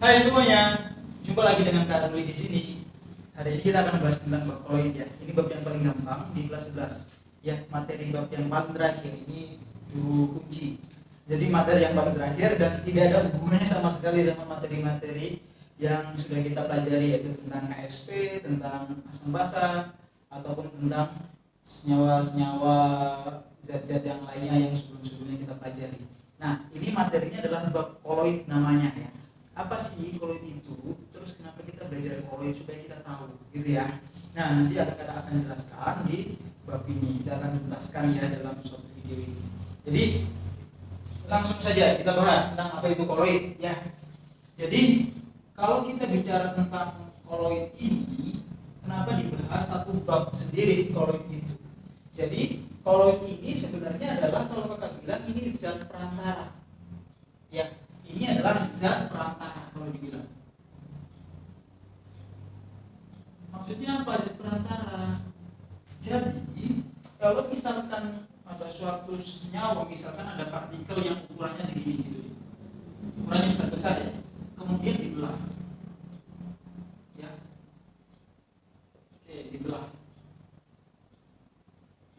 Hai semuanya, jumpa lagi dengan Kak Ruli di sini. Hari ini kita akan bahas tentang bab koloid ya. Ini bab yang paling gampang di kelas 11. Ya, materi bab yang paling terakhir ini juru kunci. Jadi materi yang paling terakhir dan tidak ada hubungannya sama sekali sama materi-materi yang sudah kita pelajari, yaitu tentang KSP, tentang asam basa, ataupun tentang senyawa-senyawa zat-zat yang lainnya yang sebelum-sebelumnya kita pelajari. Nah, ini materinya adalah bab koloid namanya ya. Apa sih koloid itu? Terus kenapa kita belajar koloid supaya kita tahu, gitu ya. Nah, nanti kita akan jelaskan di bab ini. Kita akan tuntaskan ya dalam suatu video ini. Jadi langsung saja kita bahas tentang apa itu koloid ya. Jadi kalau kita bicara tentang koloid ini, kenapa dibahas satu bab sendiri koloid itu? Jadi koloid ini sebenarnya adalah, kalau kakak bilang, ini zat perantara. Ya, ini adalah zat perantara kalau dibilang. Maksudnya apa zat perantara? Jadi kalau misalkan ada suatu senyawa, misalkan ada partikel yang ukurannya segini gitu, ukurannya besar ya, kemudian dibelah, ya, dibelah.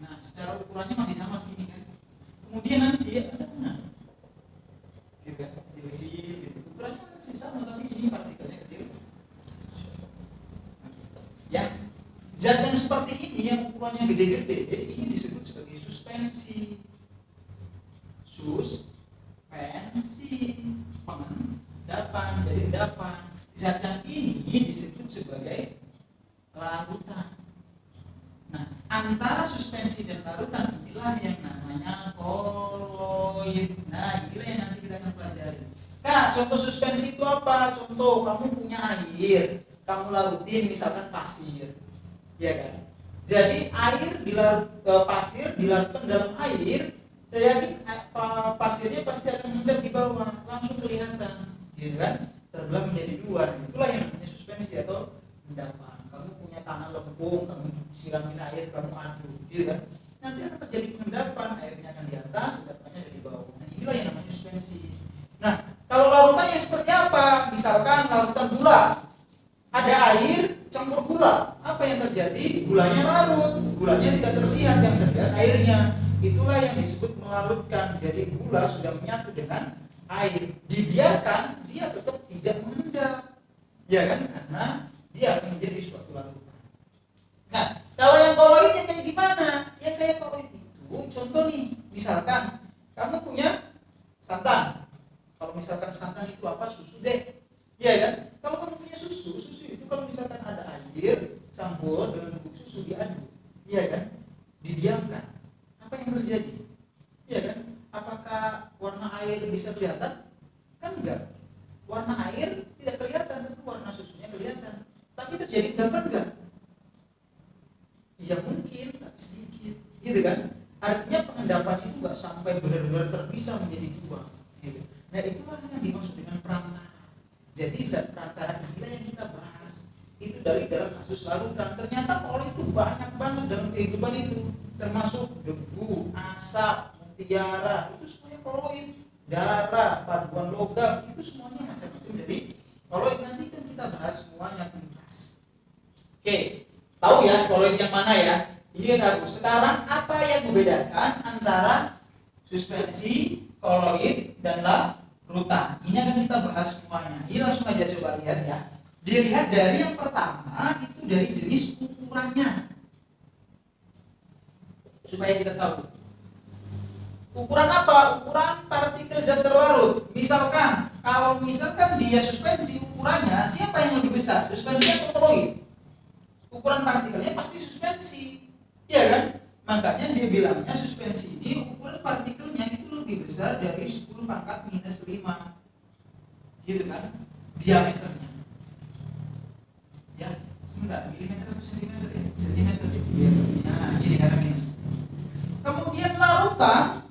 Nah, secara ukurannya masih sama segini kan, kemudian nanti ada gitu kan, kecil-kecil gitu. Ukurannya masih sama tapi ini partikelnya kecil. Ya, zat yang seperti ini yang ukurannya gede-gede, ini disebut sebagai suspensi. Pengendapan, jadi endapan. Zat yang ini disebut sebagai larutan. Nah, antara suspensi dan larutan inilah yang namanya koloid. Nah, inilah yang nanti kita akan pelajari. Kak, contoh suspensi itu apa? Contoh, kamu punya air, kamu larutin misalkan pasir, ya kan? Jadi air pasir dilarutkan dalam air, jadi pasirnya pasti akan mengendap di bawah, langsung kelihatan, gitu kan? Terbelah menjadi dua. Itulah yang namanya suspensi atau endapan. Kamu punya tanah lempung, kamu siramin air, kamu aduk, gitu kan? Nanti akan terjadi pengendapan, airnya akan di atas, endapannya ada di bawah. Nah, inilah yang namanya suspensi. Nah, kalau larutannya seperti apa? Misalkan larutan gula, ada air campur gula, apa yang terjadi? Gulanya larut, gulanya tidak terlihat, yang terlihat airnya. Itulah yang disebut melarutkan. Jadi gula sudah menyatu dengan air, dibiarkan dia tetap tidak mengendap, ya kan? Karena dia akan menjadi suatu larutan. Nah, kalau yang koloidnya kayak gimana? Ya kayak koloid itu, contoh nih, misalkan kamu punya santan. Kalau misalkan santan itu apa? Susu deh, ya kan? Kalau kamu punya susu itu kalau misalkan ada air campur dengan bubuk susu diaduk, ya kan? Didiamkan, apa yang terjadi? Ya kan? Apakah warna air bisa kelihatan? Kan enggak. Warna air tidak kelihatan, tapi warna susunya kelihatan. Tapi terjadi endapan enggak? Ya mungkin, tapi sedikit, gitu kan? Artinya pengendapan itu enggak sampai benar-benar terpisah menjadi dua, gitu. Nah, itulah yang dimaksud dengan perantara. Jadi zat perantara inilah yang kita bahas. Itu dari dalam kasus larutan. Ternyata koloid itu banyak banget dalam kehidupan itu, termasuk debu, asap, mutiara, itu semuanya koloid. Darah, paduan logam, itu semuanya macam-macam. Jadi koloid nanti kan kita bahas semuanya tuntas. Oke, tahu ya koloid yang mana ya? Ini kan aku. Sekarang apa yang membedakan antara suspensi, koloid, dan larutan? Ini akan kita bahas semuanya. Ini langsung aja coba lihat ya. Dilihat dari yang pertama itu dari jenis ukurannya, supaya kita tahu. Ukuran apa? Ukuran partikel zat terlarut. Misalkan, kalau misalkan dia suspensi, ukurannya siapa yang lebih besar? Suspensi atau koloid? Ukuran partikelnya pasti suspensi, ya kan? Makanya dia bilangnya suspensi ini ukuran partikelnya itu lebih besar dari 10⁻⁵, gitu kan? Diameternya. Ya, sebentar, milimeter atau sentimeter ya? Sentimeter ya. Nah, ini karena minus. Kemudian larutan,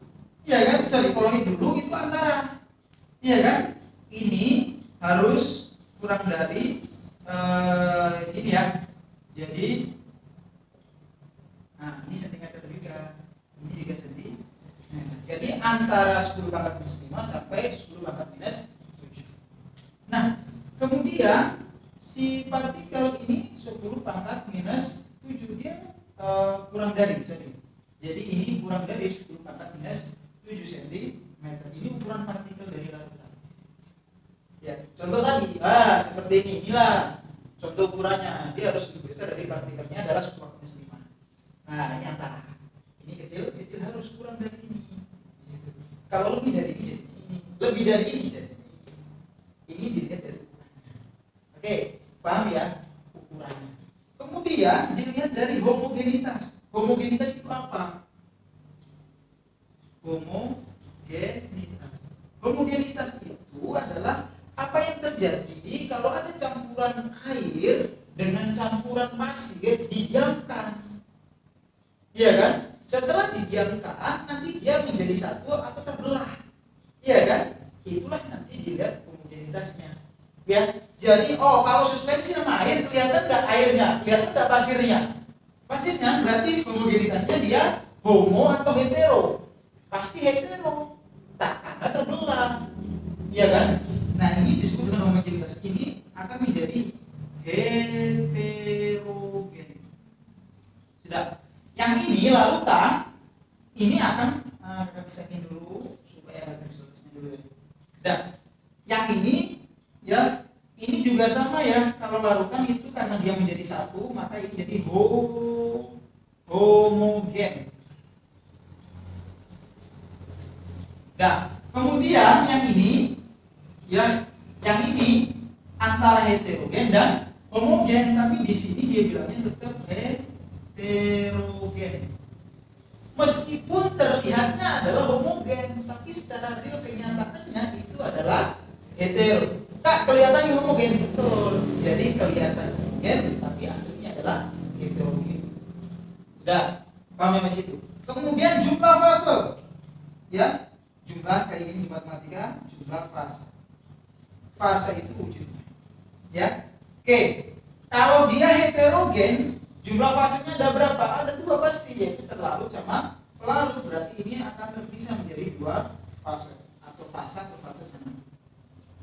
ya kan? Bisa dikoloid dulu itu antara, ya kan? Ini harus kurang dari ini ya. Jadi, nah ini sentimeter juga, ini juga sentimeter. Jadi antara 10⁻⁵ sampai 10⁻⁷. Nah, kemudian si partikel ini 10 pangkat minus 7 dia kurang dari, sorry. Jadi ini kurang dari 10 pangkat minus 7 cm. Ini ukuran partikel dari larutan. Ya, contoh tadi, seperti ini, inilah contoh ukurannya. Dia harus lebih besar dari partikelnya adalah 10 minus 5. Nah, ini antara. Ini kecil harus kurang dari ini. Gitu. Kalau lebih dari ini jadi ini, lebih dari ini jadi ini. Ini dilihat dari ukurannya. Oke, paham ya ukurannya. Kemudian dilihat dari homogenitas. Homogenitas itu apa? Homogenitas itu adalah apa yang terjadi kalau ada campuran air dengan campuran pasir didiamkan. Iya kan? Setelah didiamkan nanti dia menjadi satu atau terbelah. Iya kan? Itulah nanti dilihat homogenitasnya. Ya. Jadi kalau suspensi sama air kelihatan nggak airnya? Kelihatan nggak pasirnya? Pasirnya berarti homogenitasnya dia homo atau hetero? Pasti hetero. Tak karena terbelah. Iya kan? Nah, ini disebut dengan homogenitas. Ini akan menjadi heterogen. Sudah. Yang ini larutan, ini akan kita pisahin dulu supaya ada garis-garisnya dulu ya. Nah, yang ini ya, ini juga sama ya. Kalau larutan itu karena dia menjadi satu, maka ini jadi homogen. Nah, kemudian yang ini ya, yang ini antara heterogen dan homogen, tapi di sini dia bilangnya tetap heterogen. Meskipun terlihatnya adalah homogen, tapi secara real kenyataannya itu adalah hetero. Kak, kelihatannya homogen, betul. Jadi kelihatan homogen, tapi aslinya adalah heterogen. Sudah, paham ya situ. Kemudian jumlah fase, ya, jumlah kayak gini di matematika, jumlah fase. Fase itu wujudnya, ya. Oke, kalau dia heterogen, jumlah fasenya ada berapa? Ada 2 pasti, yaitu terlarut sama pelarut. Berarti ini akan terpisah menjadi 2 fase atau fase sama.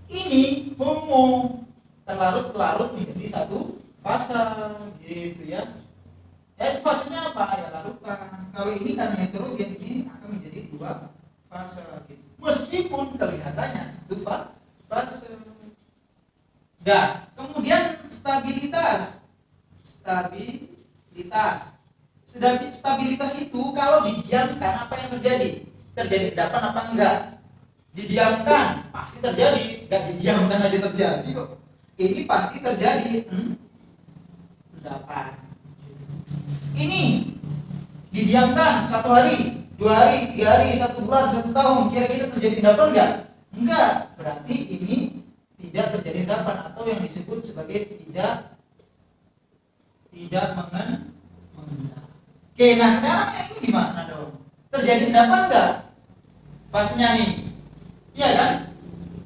Ini homo, terlarut pelarut menjadi 1 fase, gitu ya. Fasenya apa? Ya larutan. Kalau ini karena heterogen, ini akan menjadi 2 fase. Gitu. Meskipun kelihatannya 1 fase. Nah, kemudian stabilitas. Stabilitas itu kalau didiamkan apa yang terjadi? Terjadi endapan apa enggak? Didiamkan pasti terjadi, enggak didiamkan aja terjadi kok. Ini pasti terjadi endapan. Ini didiamkan 1 hari, 2 hari, 3 hari, 1 bulan, 1 tahun, kira-kira terjadi endapan enggak? Enggak. Berarti ini tidak terjadi endapan atau yang disebut sebagai tidak mengendap. Oke, nah sekarang yang ini gimana dong? Terjadi endapan enggak? Fasenya nih, iya kan?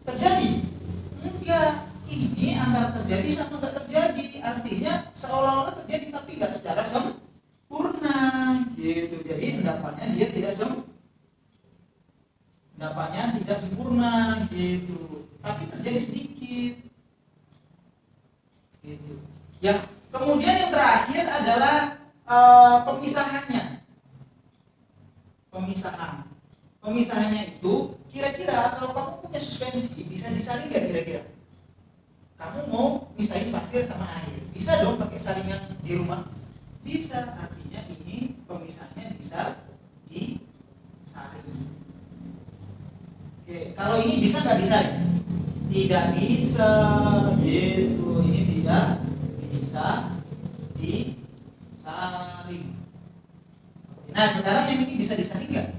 Terjadi? Enggak. Ini antara terjadi sama enggak terjadi. Artinya seolah-olah terjadi tapi enggak secara sempurna, gitu. Jadi endapannya dia tidak sempurna, gitu. Tapi terjadi sedikit, gitu. Ya. Kemudian yang terakhir adalah pemisahannya. Pemisahannya itu kira-kira kalau kamu punya suspensi bisa disaring nggak kira-kira? Kamu mau misahin pasir sama air, bisa dong pakai saringan di rumah? Bisa. Artinya ini pemisahannya bisa disaring. Oke, kalau ini bisa nggak disaring? Tidak bisa, gitu. Ini tidak bisa disaring. Nah, sekarang yang ini bisa disaring nggak?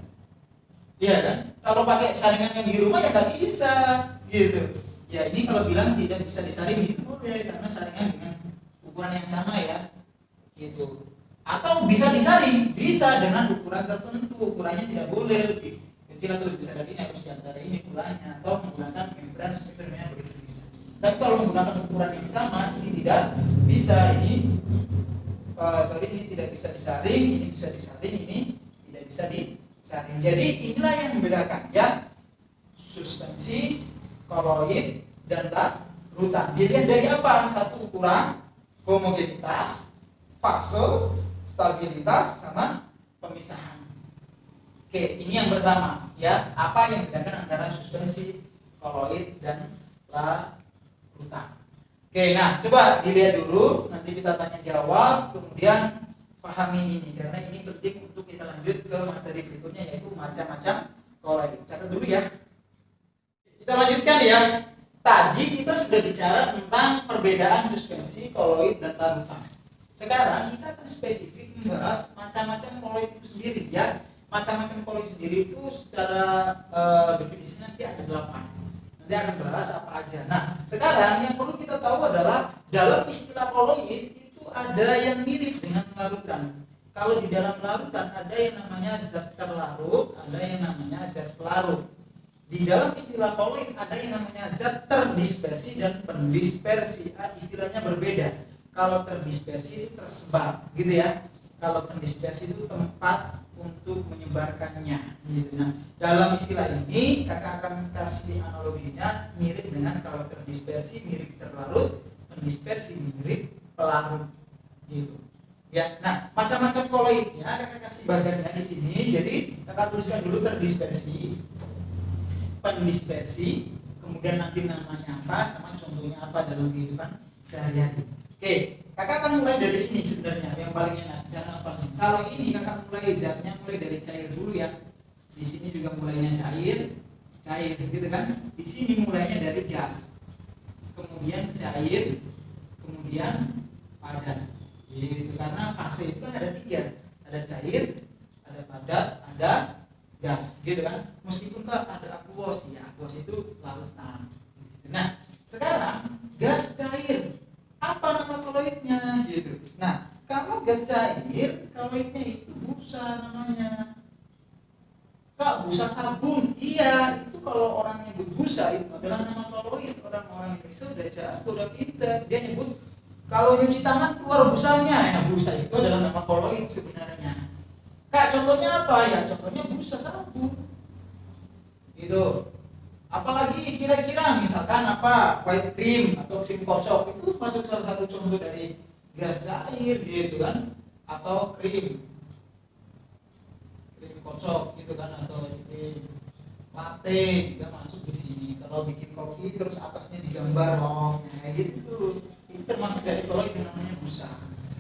Iya kan? Kalau pakai saringan yang di rumah ya nggak bisa, gitu. Ya ini kalau bilang tidak bisa disaring itu boleh karena saringan dengan ukuran yang sama ya, gitu. Atau bisa disaring, bisa dengan ukuran tertentu. Ukurannya tidak boleh lebih kecil atau lebih besar dari ini, harus di antara ini ukurannya, atau menggunakan membran spektrumnya begitu bisa. Tapi kalau menggunakan ukuran yang sama ini tidak bisa. Ini ini tidak bisa disaring, ini bisa disaring, ini tidak bisa disaring. Jadi inilah yang membedakan ya suspensi, koloid dan rutan. Dilihat dari apa? Satu ukuran homogenitas, fase, stabilitas, sama pemisahan. Oke, ini yang pertama ya. Apa yang membedakan antara suspensi koloid dan larutan? Oke, nah coba dilihat dulu, nanti kita tanya jawab, kemudian pahami ini karena ini penting untuk kita lanjut ke materi berikutnya yaitu macam-macam koloid. Catat dulu ya. Kita lanjutkan ya. Tadi kita sudah bicara tentang perbedaan suspensi koloid dan larutan. Sekarang kita akan spesifik membahas macam-macam koloid itu sendiri ya. Macam-macam koloid sendiri itu secara definisinya nanti ada 8. Nanti akan bahas apa aja. Nah, sekarang yang perlu kita tahu adalah dalam istilah koloid itu ada yang mirip dengan larutan. Kalau di dalam larutan ada yang namanya zat terlarut, ada yang namanya zat pelarut. Di dalam istilah koloid ada yang namanya zat terdispersi dan pendispersi. Istilahnya berbeda. Kalau terdispersi itu tersebar, gitu ya. Kalau pendispersi itu tempat untuk menyebarkannya. Gitu. Nah, dalam istilah ini kakak akan kasih analoginya mirip dengan kalau terdispersi mirip terlarut, pendispersi mirip pelarut. Gitu. Ya, nah macam-macam koloidnya kakak kasih bagiannya di sini. Jadi kakak tuliskan dulu terdispersi, pendispersi, kemudian nanti namanya apa, sama contohnya apa dalam kehidupan sehari-hari. Oke, kakak akan mulai dari sini sebenarnya yang paling enak cara hafalnya. Kalau ini kakak mulai zatnya mulai dari cair dulu ya. Di sini juga mulainya cair, gitu kan? Di sini mulainya dari gas, kemudian cair, kemudian padat. Gitu, karena fase itu kan ada 3, ada cair, ada padat, ada gas, gitu kan? Meskipun tak ada aquos, ya aquos itu larutan. Nah, sekarang gas cair, apa nama koloidnya? Gitu. Nah, kalau gas cair, koloidnya itu busa namanya. Kak, busa sabun? Iya, itu kalau orang nyebut busa itu adalah nama koloid. Orang-orang Indonesia udah jago, udah pintar. Dia nyebut kalau nyuci tangan keluar busanya, ya busa itu adalah nama koloid sebenarnya. Kak, contohnya apa ya? Contohnya busa sabun. Gitu. Apalagi kira-kira misalkan apa? White cream atau krim kocok itu masuk salah satu contoh dari gas cair gitu kan? Atau krim kocok gitu kan, atau krim latte juga masuk di sini. Kalau bikin kopi terus atasnya digambar love, kayak gitu. Itu termasuk dari koloid yang namanya busa.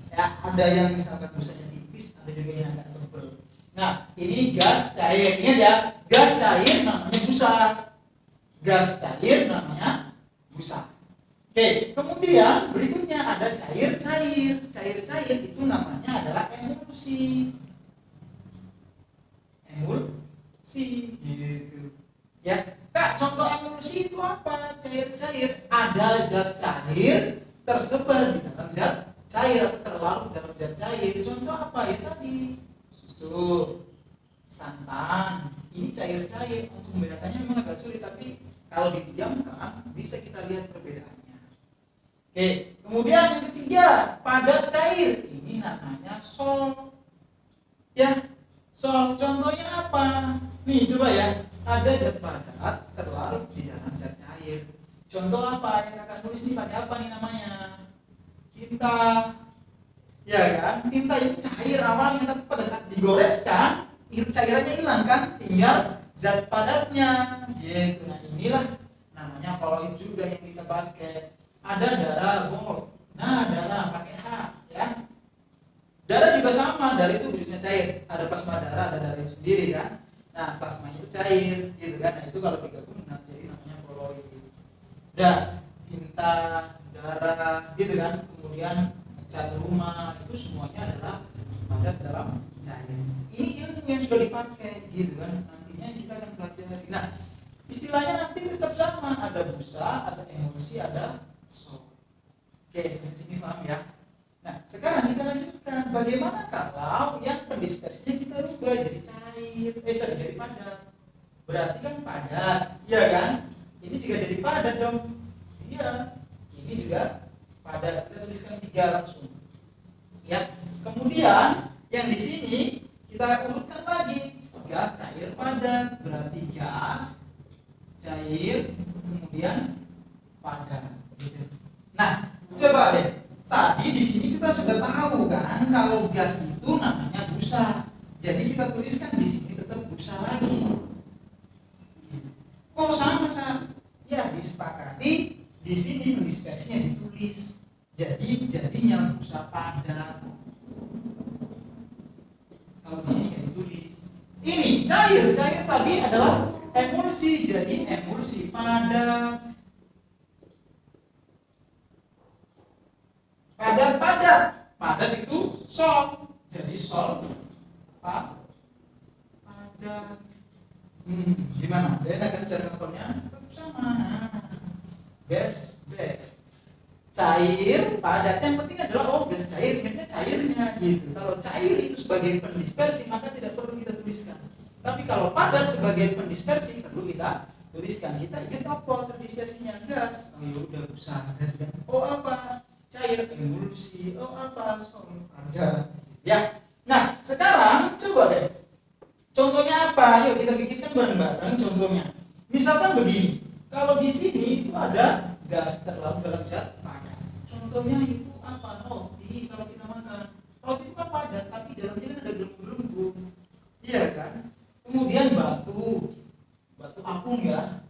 Ya, ada yang misalkan busanya tipis, ada juga yang agak tebal. Nah, ini gas cair. Ingat ya, gas cair namanya busa. Gas cair namanya busa. Oke, kemudian berikutnya ada cair-cair. Cair-cair itu namanya adalah emulsi. Emulsi gitu. Ya, Kak, contoh emulsi itu apa? Cair-cair. Ada zat cair tersebar di dalam zat cair atau terlarut dalam zat cair. Contoh apa ya tadi? Susu, santan. Ini cair-cair. Untuk membedakannya memang agak sulit, tapi kalau didiamkan bisa kita lihat perbedaannya. Oke, kemudian yang ketiga, padat cair. Ini namanya sol. Ya, sol. Contohnya apa? Nih, coba ya. Ada zat padat terlarut di dalam zat cair. Contoh apa? Yang kakak tulis ini pada apa nih namanya? Tinta. Ya kan? Tinta itu cair awalnya, tapi pada saat digoreskan, cairannya hilang kan? Tinggal zat padatnya. Gitu. Nah, inilah namanya koloid juga yang kita pakai. Ada darah bol. Nah, darah pakai H, ya. Darah juga sama, darah itu wujudnya cair. Ada plasma darah, ada darah itu sendiri kan. Nah, plasma itu cair, gitu kan. Nah, itu kalau digabung jadi namanya koloid. Udah, tinta, darah, gitu kan. Kemudian cat rumah, itu semuanya adalah padat dalam cair. Ini ilmu yang sudah dipakai, gitu kan. Nantinya kita akan pelajari. Nah, istilahnya nanti tetap sama. Ada busa, ada emulsi, ada sol. Oke, sampai sini paham ya? Nah, sekarang kita lanjutkan. Bagaimana kalau yang pendispersinya kita rubah jadi cair, jadi padat? Berarti kan padat, iya kan? Ini juga jadi padat dong. Iya, ini juga padat. Kita tuliskan 3 langsung. Ya, kemudian yang di sini kita urutkan lagi. Gas, cair, padat. Berarti gas, cair, kemudian padat. Gitu kalau gas itu namanya busa. Jadi kita tuliskan di sini tetap busa lagi. Kok sama kan? Ya disepakati di sini dispersinya ditulis. Jadi jadinya busa padat. Kalau di sini ditulis. Ini cair tadi adalah emulsi, jadi emulsi padat. Padat itu sol, jadi sol padat. Gimana? Beda kan cara ngapalnya? Tetap sama. Gas. Cair, padat. Yang penting adalah gas cair, ingatnya cairnya gitu. Kalau cair itu sebagai pendispersi maka tidak perlu kita tuliskan. Tapi kalau padat sebagai pendispersi perlu kita tuliskan. Kita ingat apa terdispersinya? Gas. Oh ya udah besar. Oh apa? Cair, emulsi. Oh apa? Sol padat. Ya. Nah sekarang coba deh. Contohnya apa? Yuk kita bikinkan bareng-bareng contohnya. Misalkan begini. Kalau di sini itu ada gas terlarut dalam zat padat. Contohnya itu apa? Roti. Kalau kita makan roti itu kan padat, tapi dalamnya kan ada gelembung-gelembung. Iya kan? Kemudian batu apung ya.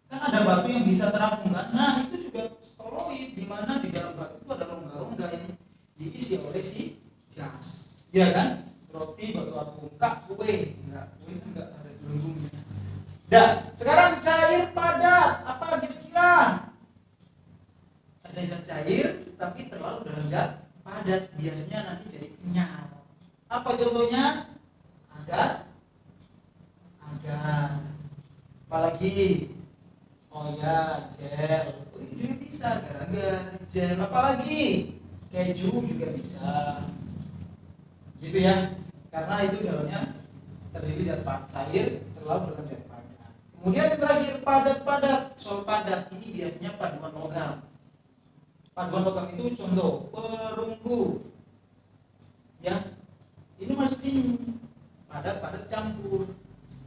Kan ada batu yang bisa terapung kan? Nah itu juga steroid, di mana di dalam batu itu ada rongga-rongga yang diisi oleh si gas. Iya kan? Roti, batu apung, kue kan enggak ada gelembungnya. Dan sekarang cair padat, apa kira-kira? Ada zat cair tapi terlalu dalam zat padat, biasanya nanti jadi kenyal. Apa contohnya? Agar. Apalagi? Oh ya, gel. Oh, ini juga bisa, agar gel. Apalagi? Keju juga bisa. Gitu ya. Karena itu dalamnya terdiri zat cair terlalu dalam zat padat. Kemudian yang terakhir padat, sol padat. Ini biasanya paduan logam. Paduan logam itu contoh perunggu. Ya. Ini masuk sini. Padat campur.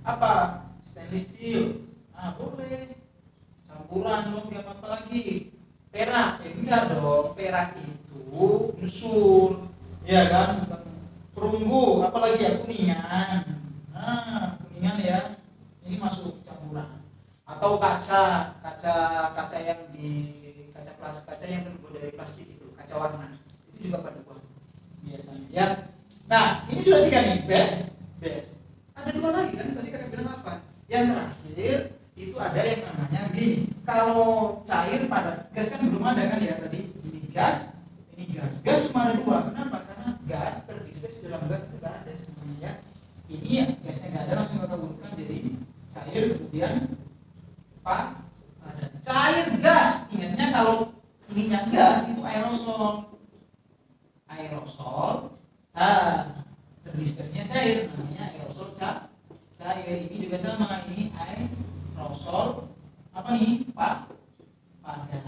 Apa? Stainless steel. Nah, boleh. Campuran logam apa lagi? Perak. Enggak dong. Perak itu unsur. Ya kan? Perunggu, apalagi ya kuningan. Nah, kuningan ya. Ini masuk campuran. Atau kaca yang kaca yang terbuat dari plastik itu, kaca warna. Itu juga paduan biasanya ya. Nah, ini sudah 3 nih, base. Ada 2 lagi kan? Tadi kakak bilang apa? Yang terakhir itu ada yang namanya gini. Kalau cair padat, gas kan belum ada kan ya tadi. Ini gas. Gas cuma ada 2. Kenapa? Karena gas terdispersi dalam gas itu nggak ada semuanya ya. Ini ya gasnya nggak ada, langsung kita butuhkan jadi cair, kemudian padat. Cair gas, ingatnya kalau ininya gas itu aerosol. Terdispersinya cair, namanya aerosol cair. Ini juga sama, ini aerosol apa nih? Padat.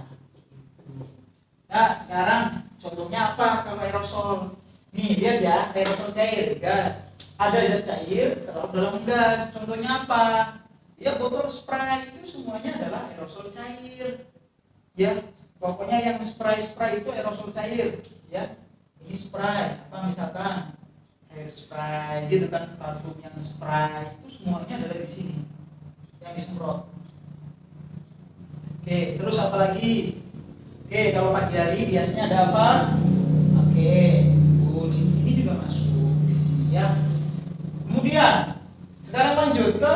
Nah sekarang contohnya apa kalau aerosol? Nih lihat ya, aerosol cair, gas. Ada zat cair terlalu dalam gas. Contohnya apa? Ya botol spray itu semuanya adalah aerosol cair. Ya, pokoknya yang spray itu aerosol cair. Ya, ini spray. Apa misalkan hair spray gitu kan, parfum yang spray itu semuanya adalah di sini yang disemprot. Oke, terus apa lagi? Oke, kalau pagi hari biasanya ada apa? Oke, kuning ini juga masuk di sini ya. Kemudian sekarang lanjut ke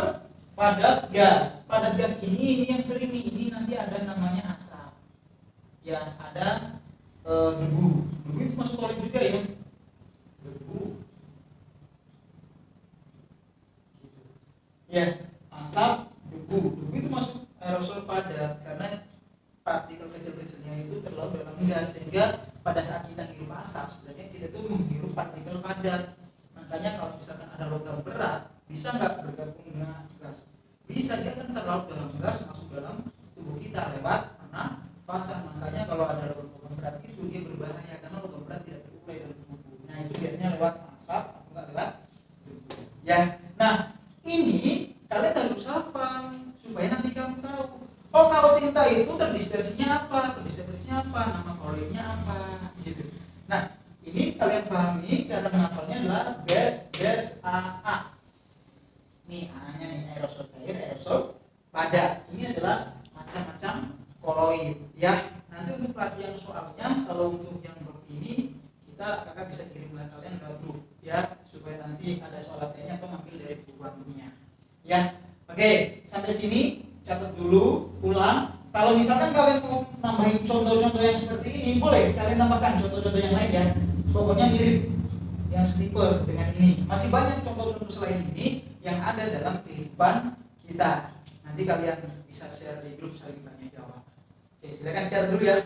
padat gas. Padat gas ini yang sering nih, ini nanti ada namanya asap. Ya, ada debu. Debu itu masuk solid juga ya. Debu. Ya, asap, debu. Debu itu masuk aerosol padat karena partikel kecil-kecilnya itu terlalu dalam gas, sehingga pada saat kita hirup asap sebenarnya kita tuh menghirup partikel padat. Makanya kalau misalkan ada logam berat, bisa nggak bergabung dengan gas? Bisa, dia kan terlalu dalam gas masuk dalam tubuh kita lewat pernafasan. Makanya kalau ada logam berat itu dia berbahaya karena logam berat tidak terurai dalam tubuh. Nah itu biasanya lewat asap atau nggak lewat debu. Ya, nah ini kalian harus hafal supaya nanti kamu tahu. Oh kalau tinta itu terdispersinya apa? Nama kolomnya apa? Gitu. Nah ini kalian pahami cara menghafalnya adalah base AA. Ini A-nya nih, aerosol cair, aerosol padat. Ini adalah macam-macam koloid ya. Nanti untuk pelatihan soalnya, kalau untuk yang bab ini kita kakak bisa kirim ke kalian lewat grup ya, supaya nanti ada soal latihannya atau ngambil dari buku pandunya ya. Oke, sampai sini catat dulu, ulang. Kalau misalkan kalian mau nambahin contoh-contoh yang seperti ini, boleh kalian tambahkan contoh-contoh yang lain ya. Pokoknya mirip yang setipe dengan ini. Masih banyak contoh-contoh selain ini yang ada dalam kehidupan kita. Nanti kalian bisa share di grup saling tanya jawab. Oke, silakan cara dulu ya.